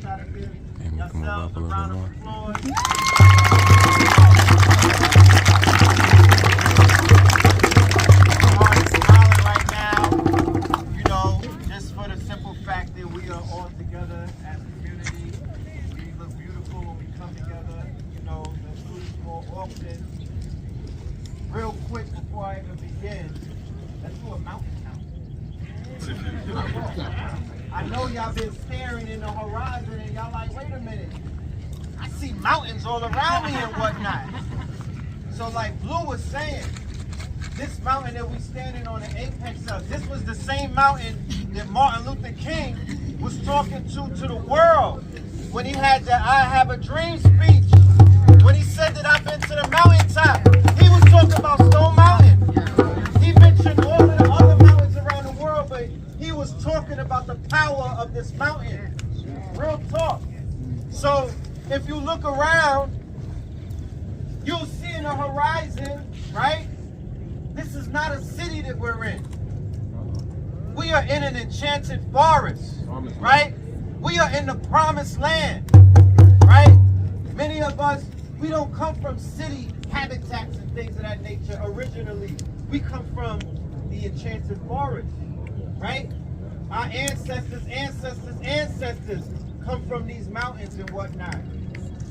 try to give And we can move up a little bit more. Right now, you know, just for the simple fact that we are all together as a community. We look beautiful when we come together. You know, the food is more often. Real quick before I even begin, let's do a mountain count. I know y'all been staring in the horizon and y'all like, wait a minute. I see mountains all around me and whatnot. So like Blue was saying, this mountain that we standing on the apex of, this was the same mountain that Martin Luther King was talking to the world when he had the I Have a Dream speech. When he said that I've been to the mountaintop, he was talking about Stone Mountain. He mentioned all of the other mountains around the world, but he was talking about the power of this mountain. Real talk. So if you look around, you'll see in the horizon, right? This is not a city that we're in. We are in an enchanted forest, right? We are in the promised land, right? Many of us, we don't come from city habitats and things of that nature originally. We come from the enchanted forest, right? Our ancestors come from these mountains and whatnot.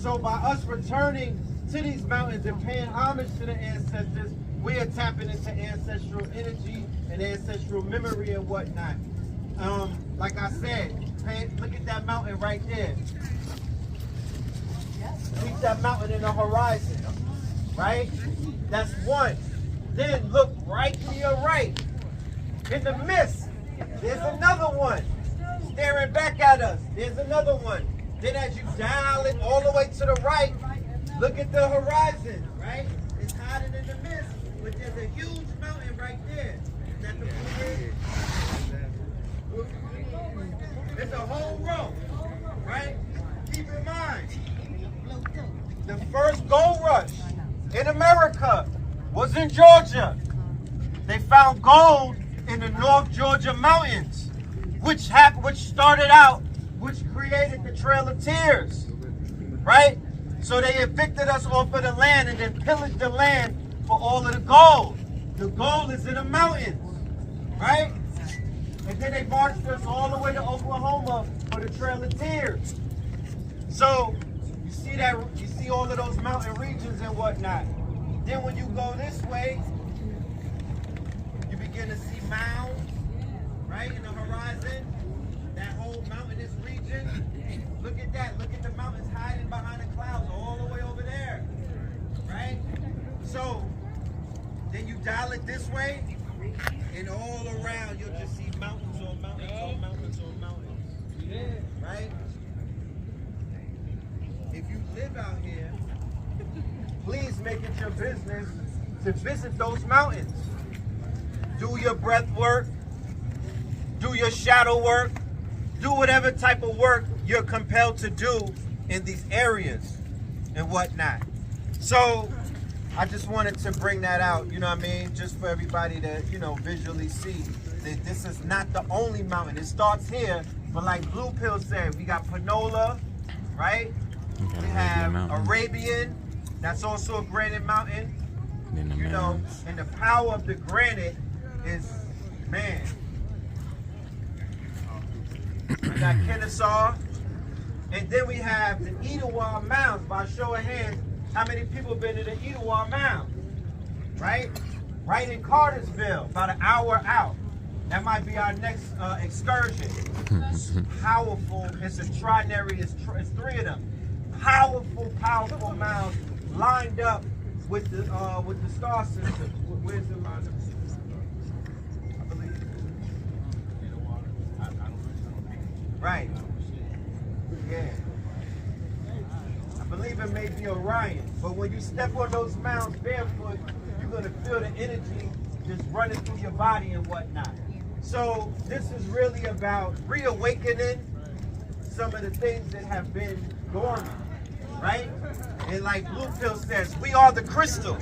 So by us returning to these mountains and paying homage to the ancestors, we are tapping into ancestral energy and ancestral memory and whatnot. Like I said, look at that mountain right there. Keep that mountain in the horizon, right? That's one. Then look right to your right. In the mist, there's another one. Staring back at us, there's another one. Then as you dial it all the way to the right, look at the horizon, right? It's hiding in the mist, but there's a huge mountain right there. Is that the blue? It's a whole row, right? Keep in mind, the first gold rush in America was in Georgia. They found gold in the North Georgia mountains, which started out, which created the Trail of Tears, right? So they evicted us off of the land and then pillaged the land for all of the gold. The gold is in the mountains, right? And then they marched us all the way to Oklahoma for the Trail of Tears. So you see all of those mountain regions and whatnot. Then when you go this way, you begin to see mounds, right, in the horizon. That whole mountainous region. Look at that. Look at the mountains hiding behind the clouds all the way over there, right? So then you dial it this way, and all around you'll just see mountains on mountains on mountains on mountains, right? If you live out here, please make it your business to visit those mountains. Do your breath work, do your shadow work, do whatever type of work you're compelled to do in these areas and whatnot. So I just wanted to bring that out, you know what I mean? Just for everybody to, you know, visually see that this is not the only mountain. It starts here, but like Blue Pill said, we got Panola, right? We have Arabian, that's also a granite mountain. You know, and the power of the granite is, man. We got Kennesaw, and then we have the Etowah Mounds. By show of hands, how many people been to the Etowah Mound? Right? Right in Cartersville, about an hour out. That might be our next excursion. Powerful, it's a trinary, it's three of them. Powerful mounds lined up with the star system. Where's the mound? I believe. Right. Yeah. I believe it may be Orion. But when you step on those mounds barefoot, you're gonna feel the energy just running through your body and whatnot. So this is really about reawakening some of the things that have been dormant, right? And like Blue Pill says, we are the crystal,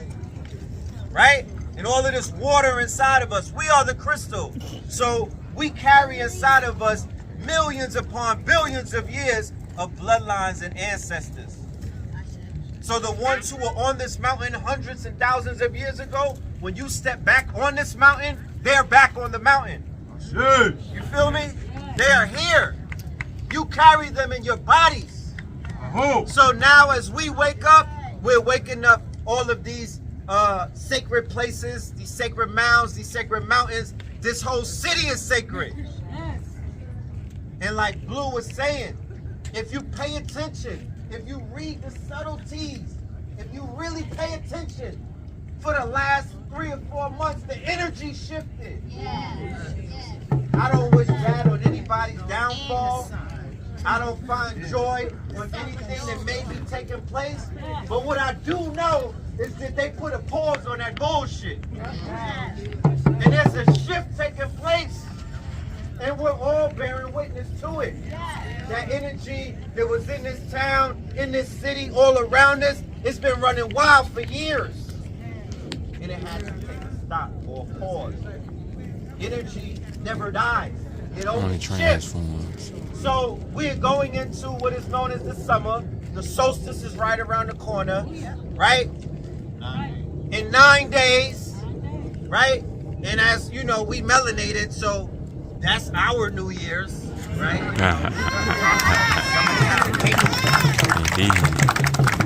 right? And all of this water inside of us, we are the crystal. So we carry inside of us millions upon billions of years of bloodlines and ancestors. So the ones who were on this mountain hundreds and thousands of years ago, when you step back on this mountain, they're back on the mountain. You feel me? They are here. You carry them in your bodies. So now as we wake up, we're waking up all of these sacred places, these sacred mounds, these sacred mountains. This whole city is sacred. And like Blue was saying, if you pay attention, if you read the subtleties, if you really pay attention, for the last 3 or 4 months, the energy shifted. I don't wish bad on anybody's downfall. I don't find joy on anything that may be taking place. But what I do know is that they put a pause on that bullshit. And there's a shift taking place. And we're all bearing witness to it. That energy that was in this town, in this city, all around us, it's been running wild for years. And it has to take a stop or a pause. Energy never dies. It only shifts. So we're going into what is known as the summer. The solstice is right around the corner, right? In 9 days, right? And as you know, we melanated, so that's our New Year's, right?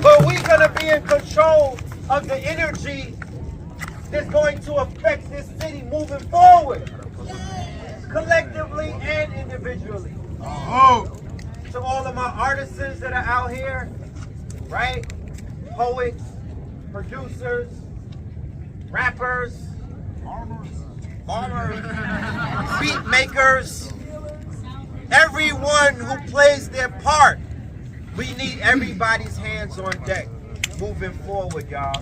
But we're gonna be in control of the energy that's going to affect this city moving forward, collectively and individually. To all of my artisans that are out here, right? Poets, producers, rappers, farmers, beat makers, everyone who plays their part. We need everybody's hands on deck moving forward, y'all.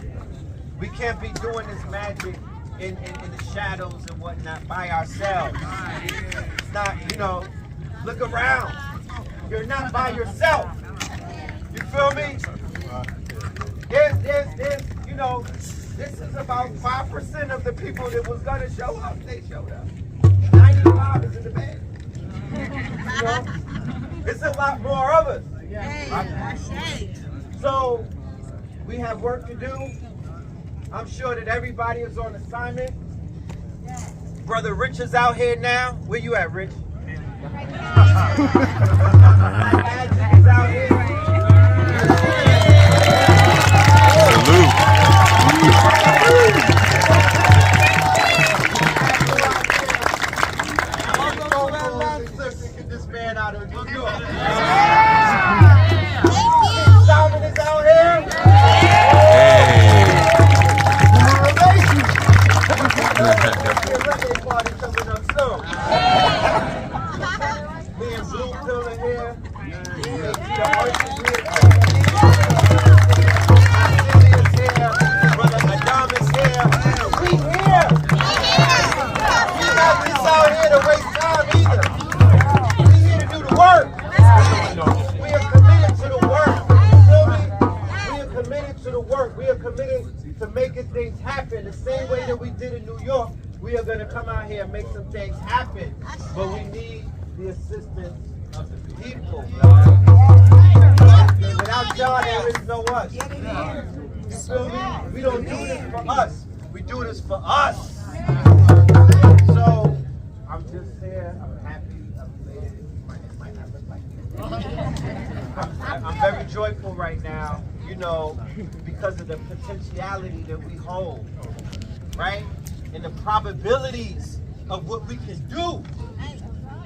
We can't be doing this magic in the shadows and whatnot by ourselves. It's not, you know, look around. You're not by yourself. You feel me? There's, you know, this is about 5% of the people that was gonna show up. They showed up. 95 is in the bed. You know, it's a lot more of us. So we have work to do. I'm sure that everybody is on assignment. Brother Rich is out here now. Where you at, Rich? Is out here. Get this man out of New York. Simon is out here. Party coming up soon. Me and Blue Pill are here. Brother Adam is here. We here. We're not just out here to waste time either. We're here to do the work. We are committed to the work. You feel me? We are committed to the work. We are committed to making things happen the same way that we did in New York. We are going to come out here and make some things happen, but we need the assistance of the people. And without y'all, there is no us. You feel me? We don't do this for us. We do this for us. So, I'm just here. I'm happy. I'm elated. I'm very joyful right now, you know, because of the potentiality that we hold, right? And the probabilities of what we can do,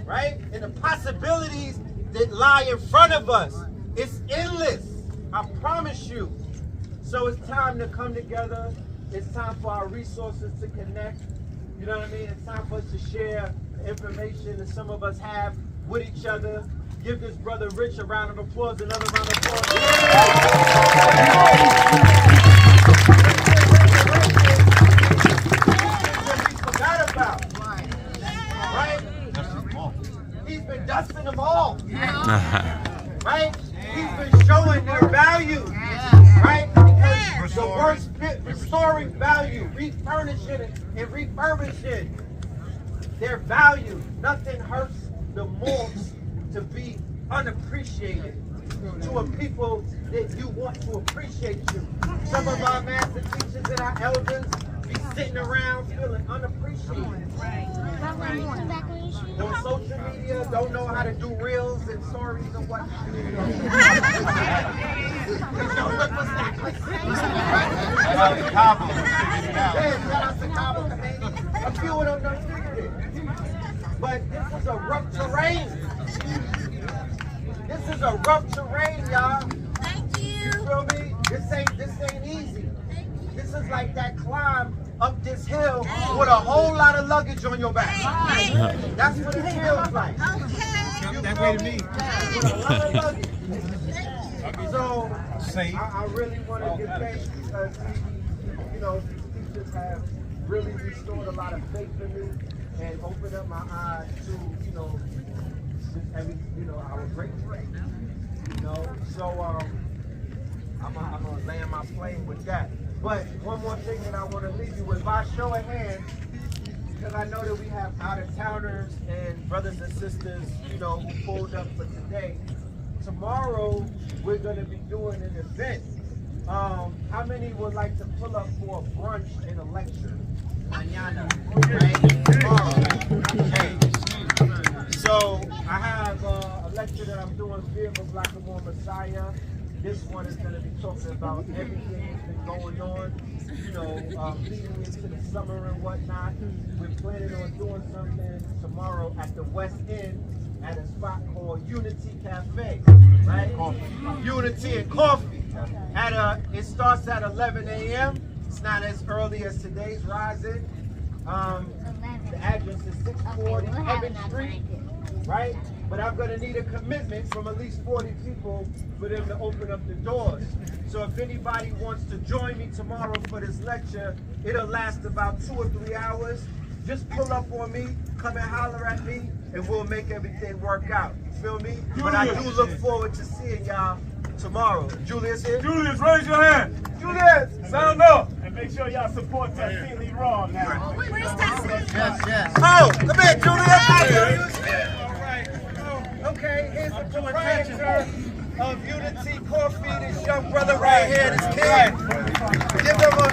right? And the possibilities that lie in front of us. It's endless, I promise you. So it's time to come together. It's time for our resources to connect. You know what I mean? It's time for us to share the information that some of us have with each other. Give this brother Rich a round of applause, another round of applause. He's been dusting them all, right? He's been showing their value, right? Because the worst restoring value, refurnishing and refurbishing their value. Nothing hurts the most to be unappreciated. to a people that you want to appreciate you. Some of our master teachers and our elders be sitting around feeling unappreciated. On social media, don't know how to do reels and stories and what. Shout out to Cabo. A few of them done figured it. But this is a rough terrain. This is a rough terrain, y'all. Thank you. You feel me? This ain't easy. This is like that climb up this hill with a whole lot of luggage on your back. That's what it feels like. Okay. That way to me. With a lot of luggage. So I really want to give thanks because these teachers have really restored a lot of faith in me and opened up my eyes to our great friend. So I'm gonna land my plane with that. But one more thing that I want to leave you with, by show of hands, because I know that we have out-of-towners and brothers and sisters, who pulled up for today. Tomorrow, we're going to be doing an event. How many would like to pull up for a brunch and a lecture? Mañana, right? Tomorrow. Okay. So, I have a lecture that I'm doing, Fear of a Black and More Messiah. This one is going to be talking about everything that's been going on, leading into the summer and whatnot. We're planning on doing something tomorrow at the West End at a spot called Unity Cafe, right? Unity and Coffee. It starts at 11 a.m. It's not as early as today's Rising. The address is 640 Evan Street, right? But I'm going to need a commitment from at least 40 people for them to open up the doors. So if anybody wants to join me tomorrow for this lecture, it'll last about 2 or 3 hours. Just pull up on me, come and holler at me, and we'll make everything work out. You feel me? But I do look forward to seeing y'all tomorrow. Julius here? Julius, raise your hand. Julius! Sound up. And make sure y'all support Tassili Raw now. Where's Tassili? Yes. Oh, come here, Julius. Okay, here's the proprietor of Unity Coffee, this young brother right here, this kid. Give him a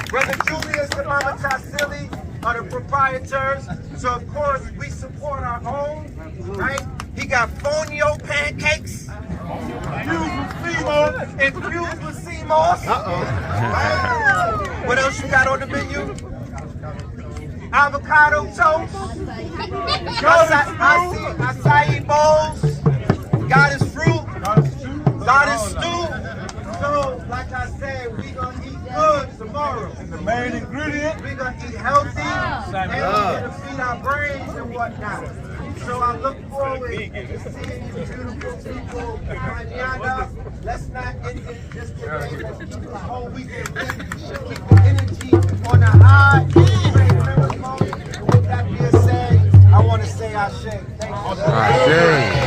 Brother Julius and Mama Tassili are the proprietors. So of course we support our own, right? He got fonio pancakes. Infused with sea moss. Right? What else you got on the menu? Avocado toast, acai bowls, God is fruit, God is stew. So, like I said, we gonna eat good tomorrow. The main ingredient. We gonna eat healthy, and we gonna feed our brains and whatnot. So I look forward to seeing you beautiful people mañana. Let's not end it just today. Let's keep the whole weekend. Keep the energy on the high. With that being said, I want to say Ashe. Thank you.